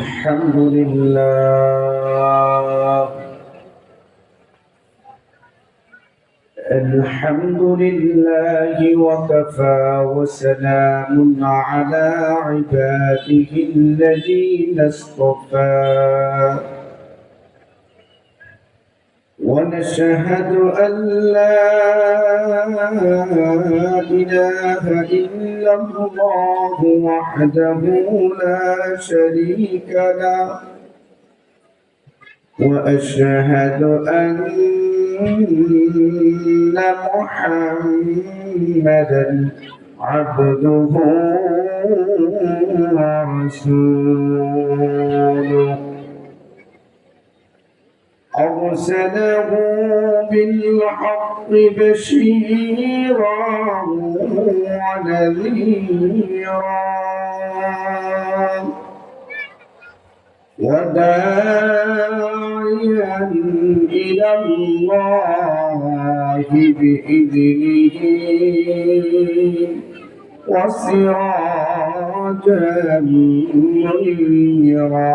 الحمد لله الحمد لله وكفى وسلام على عباده الذين اصطفى ونشهد أن لا إله إلا الله وحده لا شريك له وأشهد أن محمدا عبده ورسوله أرسله بالحق بشيرا ونذيرا وداعيا إلى الله بإذنه وسراجا منيرا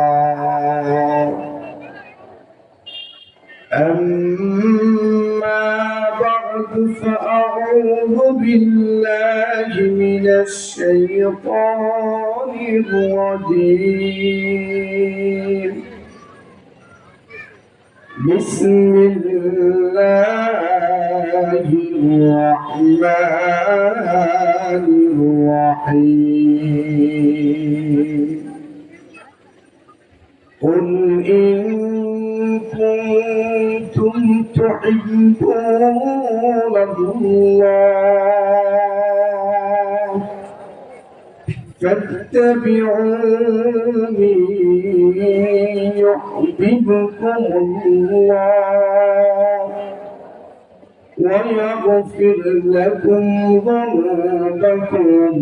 أما بعد فأعوذ بالله من الشيطان الرجيم بسم الله الرحمن الرحيم قل إن كنتم تحبون الله فاتبعوني يحببكم الله ويغفر لكم ذنوبكم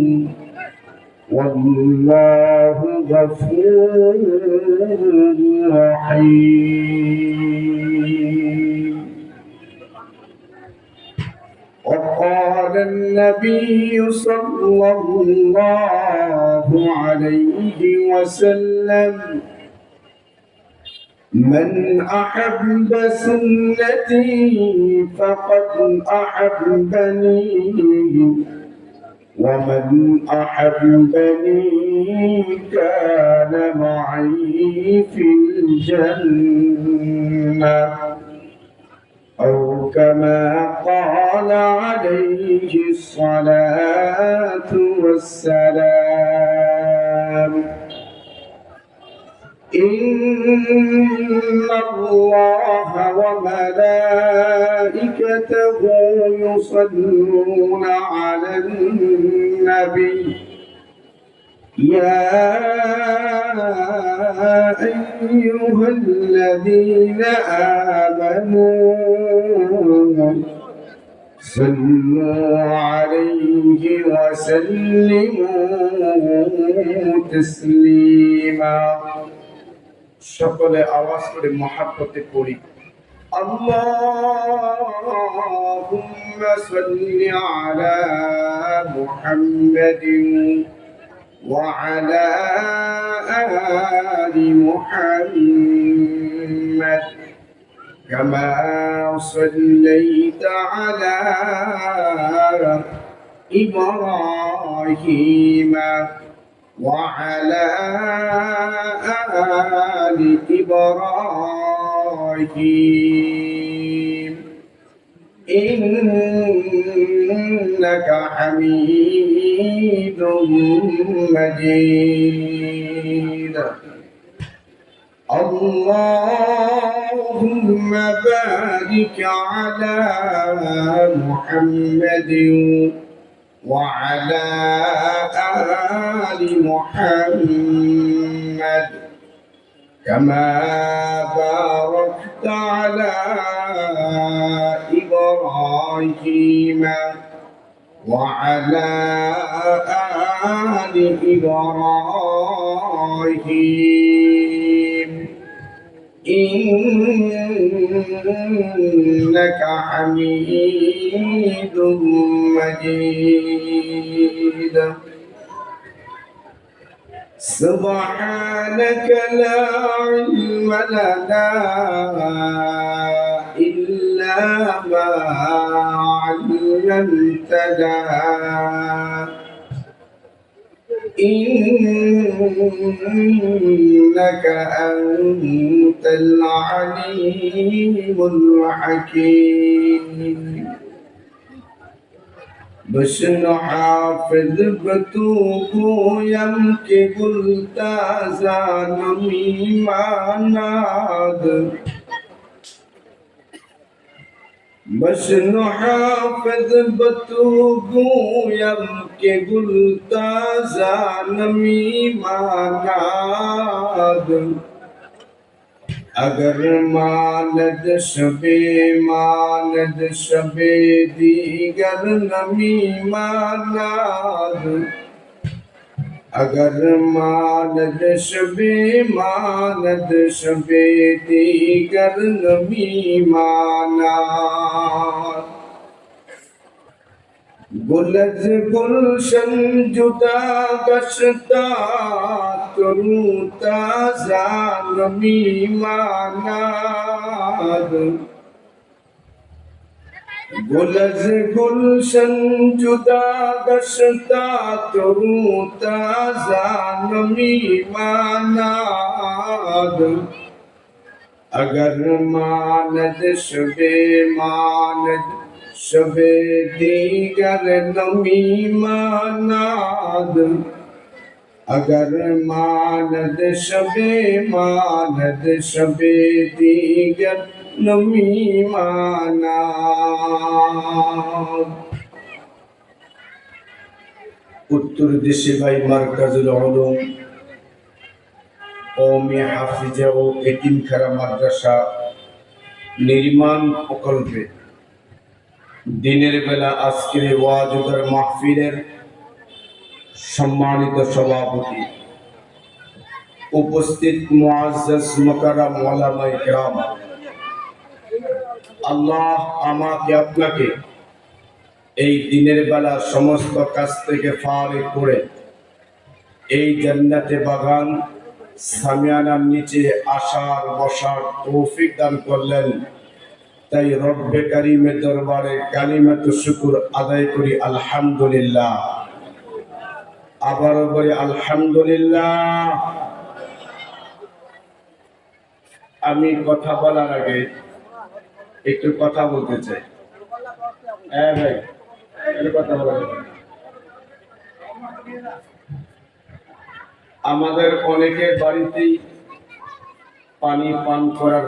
والله غفور رحيم وقال النبي صلى الله عليه وسلم من أحب سنتي فقد أحبني ومن أحبني كان معي في الجنة أو كما قال عليه الصلاة والسلام إن الله وملائكته يصلون على النبي يا أيها الذين آمنوا صلوا عليه وسلموا تسليما সকলে আওয়াজ করে মহব্বতে পড়ি আল্লাহুম্মা সাল্লি আলা মুহাম্মাদিন ওয়া আলা আলি মুহাম্মাদ কামা সাল্লাইতা আলা ইব্রাহিম وعلى آل إبراهيم إنك حميد مجيد اللهم بارك على محمد وعلى آل محمد كما باركت على إبراهيم وعلى آل إبراهيم إنك حميد مجيد سبحانك لا علم لنا إلا ما علمتنا إنك أنت العليم الحكيم بشن حافظ بتوبو يمكي قلت زانمي ما ناد بشن حافظ بتوبو يمكي قلت زانمي ما ناد اگر ماند شبے دیگر نمی ماند اگر ماند شبے دیگر نمی ماند گلز گلشن جدا گشتا تروتا زانمی ماناد گلز گلشن جدا گشتا تروتا زانمی ماناد اگر ماند شبے دیگر نمی ماند اگر ماند شبے دیگر نمی ماند উত্তর দেশে ভাই মার্কাজুল উলুম কওমি হাফিজা ও এতিমখানা মাদ্রাসা নির্মাণ প্রকল্পে দিনের বেলা আজকের ওয়াজুদার মাহফিলের সম্মানিত সভাপতি, উপস্থিত মুআজ্জাজ মুকাররম উলামায়ে কিরাম, আল্লাহ আমাকে আপনাকে এই দিনের বেলা সমস্ত কাজ থেকে ফারিগ করে এই জান্নাতে বাগান সামিয়ানার নিচে আসার বসার তৌফিক দান করলেন। তাই রব্বে কারীমের দরবারে কালিমাতু শুকর আদায় করি আলহামদুলিল্লাহ। আবারও বলি আলহামদুলিল্লাহ। আমি কথা বলার আগে একটু কথা বলতে চাই। হ্যাঁ ভাই, একটু কথা বলতে। আমাদের অনেকের বাড়িতেই পানি পান করার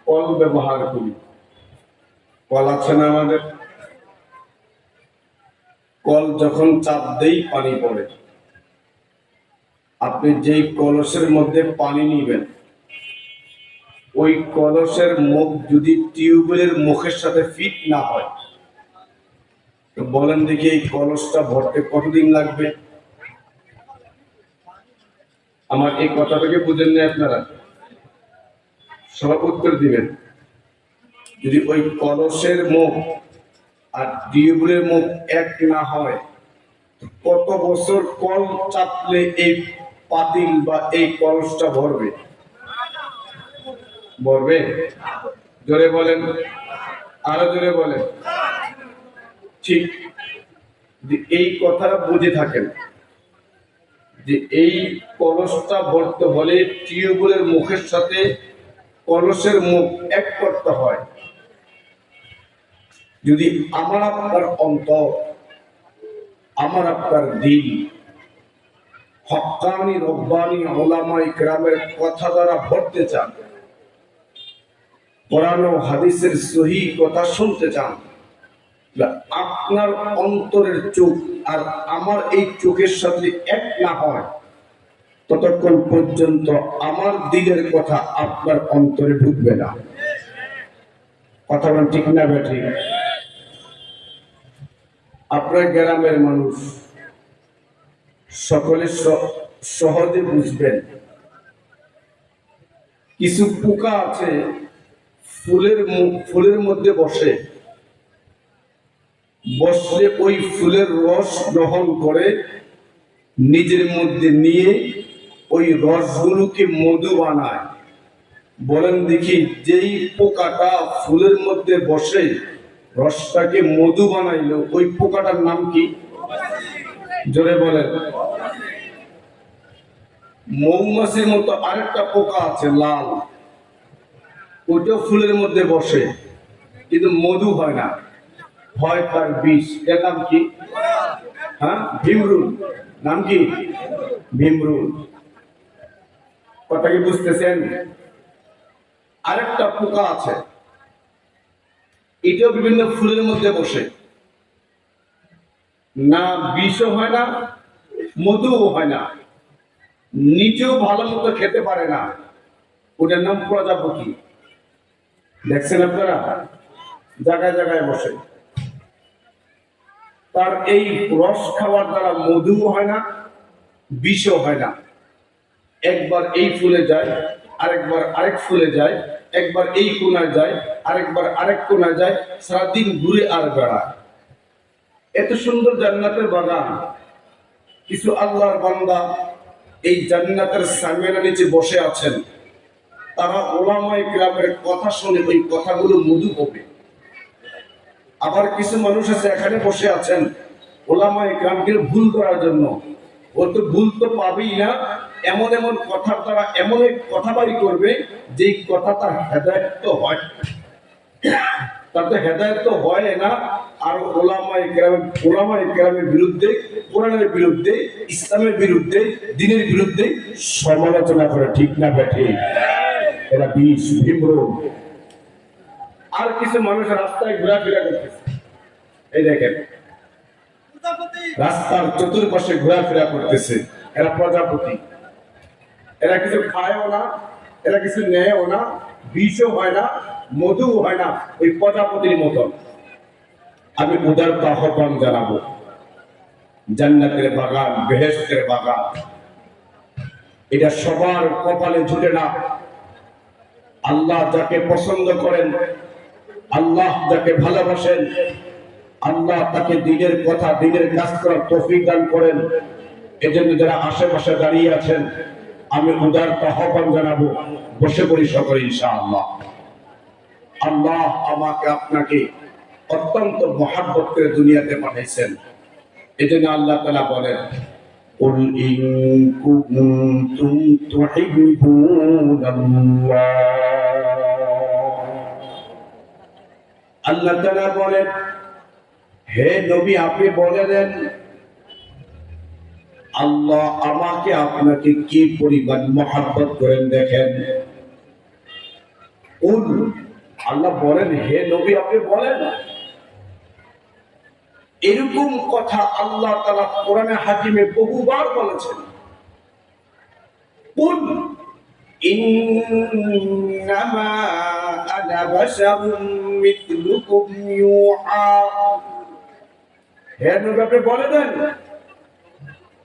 কল ব্যবহার করি। কল আছে না আমাদের? কল যখন চাপ দেই পানি পড়ে। আপনি যেই কলসের মধ্যে পানি নিবেন, ওই কলসের মুখ যদি টিউবওয়েলের মুখের সাথে ফিট না হয়, তো বলেন দেখি এই কলসটা ভরতে কতদিন লাগবে? আমার এই কথাটাকে বুঝেন না আপনারা? সব উত্তর দিবেন। যদি ওই কলসের মুখ আর টিউবওয়েলের মুখ এক না হয়, কত বছর কল চাপলে এই পাতিল বা এই কলসটা ভরবে? ভরবে? জোরে বলেন, আরো জোরে বলেন। ঠিক এই কথাটা বুঝে থাকেন যে এই কলসটা ভরতে হলে টিউবওয়েলের মুখের সাথে কলসের মুখ এক করতে হয়। যদি আমার আপনার অন্তর, আমার আপনার দিল হক্কানি রব্বানি উলামায়ে কিরামের কথা দ্বারা ভরতে চান, কোরআন ও হাদিসের সহিহ কথা শুনতে চান, আপনার অন্তরের চোখ আর আমার এই চোখের সাথে এক না হয়, ততক্ষণ পর্যন্ত আমার দিলের কথা আপনার অন্তরে ঢুকবে না। কথা বলেন ঠিক না বেঠিক? আপনার গ্রামের মানুষ সকলে সহজে বুঝবেন। কিছু পোকা আছে ফুলের মধ্যে বসলে ওই ফুলের রস গ্রহণ করে নিজের মধ্যে নিয়ে ওই রসগুলোকে মধু বানায়। বলেন দেখি, যেই পোকাটা ফুলের মধ্যে বসে রসটাকে মধু বানাইলো, ওই পোকাটার নাম কি? জোরে বলেন। মৌমাছির মতো আরেকটা পোকা আছে লাল, ওইটাও ফুলের মধ্যে বসে কিন্তু মধু হয় না, হয় তার বিষ। এর নাম কি? হ্যাঁ, ভিমরুল। নাম কি? ভিমরুল। কথা কি বুঝতেছেন? আরেকটা পোকা আছে, এটাও বিভিন্ন ফুলের মধ্যে বসে, না বিষও হয় না, মধুও হয় না, নিজেও ভালো মতো খেতে পারে না। ওটার নাম প্রজাপতি। দেখছেন আপনারা? জায়গায় জায়গায় বসে। তার এই রস খাওয়ার দ্বারা মধুও হয় না, বিষও হয় না। একবার এই ফুলে যায়, আরেকবার আরেক ফুলে যায়, একবার এই কোনায় যায়, আরেকবার আরেক কোনায় যায়, সারাদিন ঘুরে আর বেড়ায়। এত সুন্দর জান্নাতের বাগান। কিছু আল্লাহর বান্দা এই জান্নাতের সামিয়ানার নিচে বসে আছেন, তারা ওলামায়ে কেরামের কথা শুনে ওই কথাগুলো মধু হবে। আবার কিছু মানুষ আছে এখানে বসে আছেন ওলামায়ে কেরামকে ভুল করার জন্য। ও তো ভুল তো পাবেই না, এমন এমন কথার দ্বারা এমন এক কথা বাড়ি করবে যেই কথা তার হেদায়েত তো হয়, তার তো হেদায়েত তো হয় না। আর ওলামায়ে কেরামের বিরুদ্ধে, কোরআনের বিরুদ্ধে, ইসলামের বিরুদ্ধে, দ্বীনের বিরুদ্ধে সমালোচনা করে। ঠিক না ব্যাঠি? এরা বিষ, ভিমরুল। আর কিছু মানুষ রাস্তায় ঘোরাফেরা করতেছে, এই দেখেন রাস্তার চতুর্পাশে ঘোরাফেরা করতেছে, এরা প্রজাপতি। এরা কিছু খায়ও না, এরা কিছু নেয়ও না, বিষও হয় না, মধুও হয় না, ওই প্রজাপতির মতন। আমি উদারতা আহ্বান জানাবো, জান্নাতের বাগান, বেহেশতের বাগান, এটা সবার কপালে জুটে না। আল্লাহ যাকে পছন্দ করেন, আল্লাহ যাকে ভালোবাসেন, আল্লাহ তাকে দ্বীনের কথা, দ্বীনের কাজ করার তৌফিক দান করেন। এজন্য যারা আশেপাশে দাঁড়িয়ে আছেন, আমি উদারতা আহ্বান জানাবো, বসে পড়ি সকলে ইনশাআল্লাহ। আল্লাহ আমাকে আপনাকে অত্যন্ত মহব্বত করে দুনিয়াতে পাঠাইছেন। এজন্য আল্লাহ তাআলা বলেন, কুল ইন কুনতুম তুহিব্বুনাল্লাহ। আল্লাহ তাআলা বলেন, হে নবী আপনি বলে দেন আল্লাহ আমাকে আপনাকে কি পরিমাণ মহব্বত করেন দেখেন। আল্লাহ বলেন, হে নবী আপনি বলেন। এরকম কথা আল্লাহ তাআলা কোরআনে হাকিমে বহুবার বলেছেন। কুল ইন্নামা আনা বাশারুম মিথলুকুম ইউহা। হে নবী আপনি বলে দেন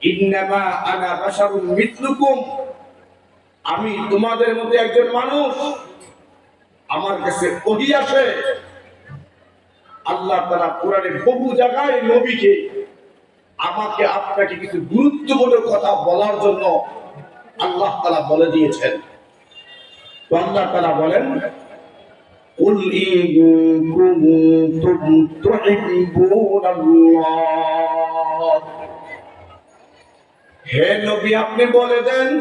ইন্নামা আনা বাশারুম মিথলুকুম, আমি তোমাদের মধ্যে একজন মানুষ, আমার কাছে ওহী আসে। আল্লাহ তাআলা কোরআনে বহু জায়গায় নবীকে, আমাকে আপনাকে কিছু গুরুত্বপূর্ণ কথা বলার জন্য আল্লাহ তাআলা বলে দিয়েছেন। তো আল্লাহ তাআলা বলেন, কুল ইন কুনতুম তুহিব্বুনাল্লাহ। হে নবী আপনি বলে দেন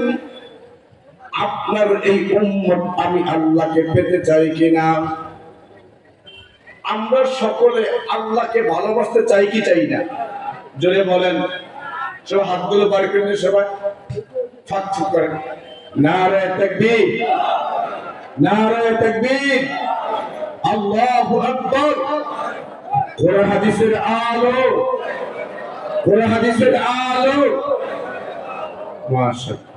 আপনার এই উম্মত আমি আল্লাহকে পেতে চাই কিনা। আমরা সকলে আল্লাহকে ভালোবাসতে চাই কি চাই না? জোরে বলেন। সব হাতগুলো বার করে নিয়ে সবাই ফাঁক ফুক করেন। নারে তাকবীর, নারে তাকবীর, আল্লাহু আকবার। কোরআন হাদিসের আলো, কোরআন হাদিসের আলো। মাশাআল্লাহ,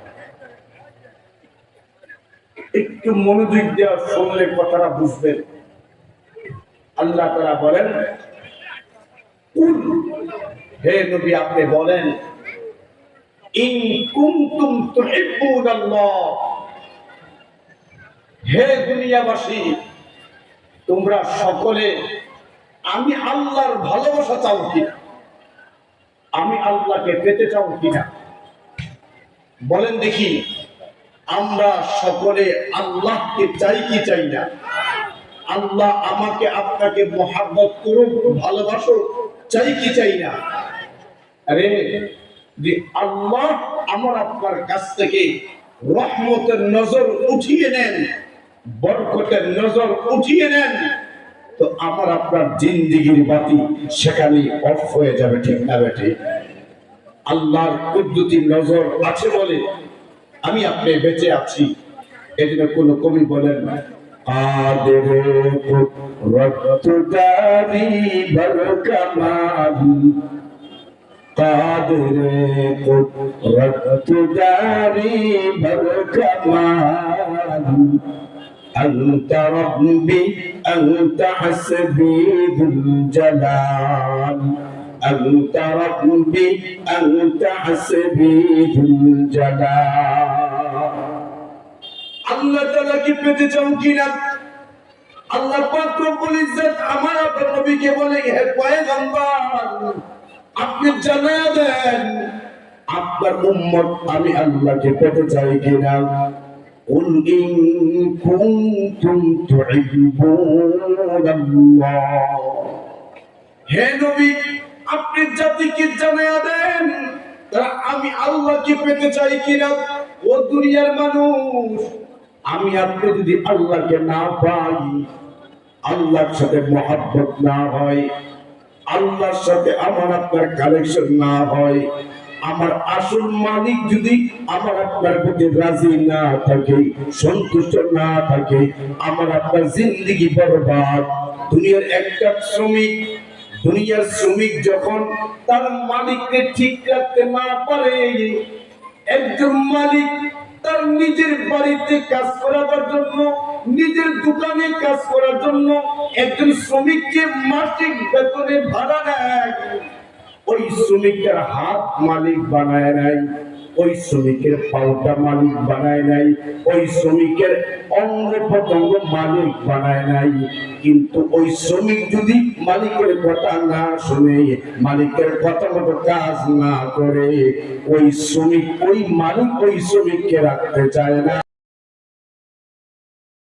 একটু মনোযোগ দিয়ে শুনলে কথাটা বুঝবেন। আল্লাহ তাআলা বলেন, কুল হে নবী আপনি বলেন ইন কুনতুম তুহিব্বুনাল্লাহ। হে দুনিয়াবাসী তোমরা সকলে আমি আল্লাহর ভালোবাসা চাও কিনা, আমি আল্লাহকে পেতে চাও কিনা। বলেন দেখি, আমরা সকলে আল্লাহকে চাই কি চাই না? আল্লাহ আমাকে আপনাকে মহাব্বত করুক, ভালোবাসো, চাই কি চাই না? আরে যে আল্লাহ আমার আপনার কাছ থেকে রহমতের নজর উঠিয়ে নেন, বরকতের নজর উঠিয়ে নেন, তো আমার আপনার জিন্দেগির বাতি সেখানে অফ হয়ে যাবে, ঠিক না বেঠি? আল্লাহর কুদরতি নজর আছে বলে আমি আপনি বেঁচে আছি। এজন্য কোন কবি বলেন, কাদের কুদরতদারি বরকমাল, কাদের কুদরতদারি বরকমাল, أنت ربي أنت حسبي ذو الجلال، أنت ربي أنت حسبي ذو الجلال। আল্লাহ তাআলা কি পেতে চাও কিনা? আল্লাহ পাক রব্বুল ইজ্জত আমার আপনার নবীকে বলে, হে পয়গম্বর, আপনি জানিয়ে দেন আপনার উম্মত আমি আল্লাহকে পেতে চাই কিনা। قل إن كنتم تحبون الله, হে নবী আপনি জাতিকে জানিয়ে দেন তারা আমি আল্লাহকে পেতে চাই কিনা। ও দুনিয়ার মানুষ, আমি আপনি যদি আল্লাহকে না পাই, আল্লাহর সাথে মহব্বত না হয়, আল্লাহর সাথে আমার আপনার কানেকশন না হয়, আমার আসল মালিক যদি আমার আপনার প্রতি রাজি না থাকে, সন্তুষ্ট না থাকে, আমার আপনার জিন্দেগি বরবাদ। দুনিয়ার একটা শ্রমিক, দুনিয়ার শ্রমিক যখন তার মালিককে ঠিক রাখতে না পারে, একজন মালিক তার নিজের বাড়িতে কাজ করার জন্য, নিজের দোকানে কাজ করার জন্য একজন শ্রমিককে মাসিক বেতনে ভাড়া নেয়। ওই শ্রমিকের হাত মালিক বানায় নাই, ওই শ্রমিকের পাউটা মালিক বানায় নাই, ওই শ্রমিকের অঙ্গ প্রত্যঙ্গ মালিক বানায় নাই। কিন্তু ওই শ্রমিক যদি মালিকের কথা না শুনে, মালিকের কথা মতো কাজ না করে, ওই শ্রমিক, ওই মালিক ওই শ্রমিককে রাখতে চায় না।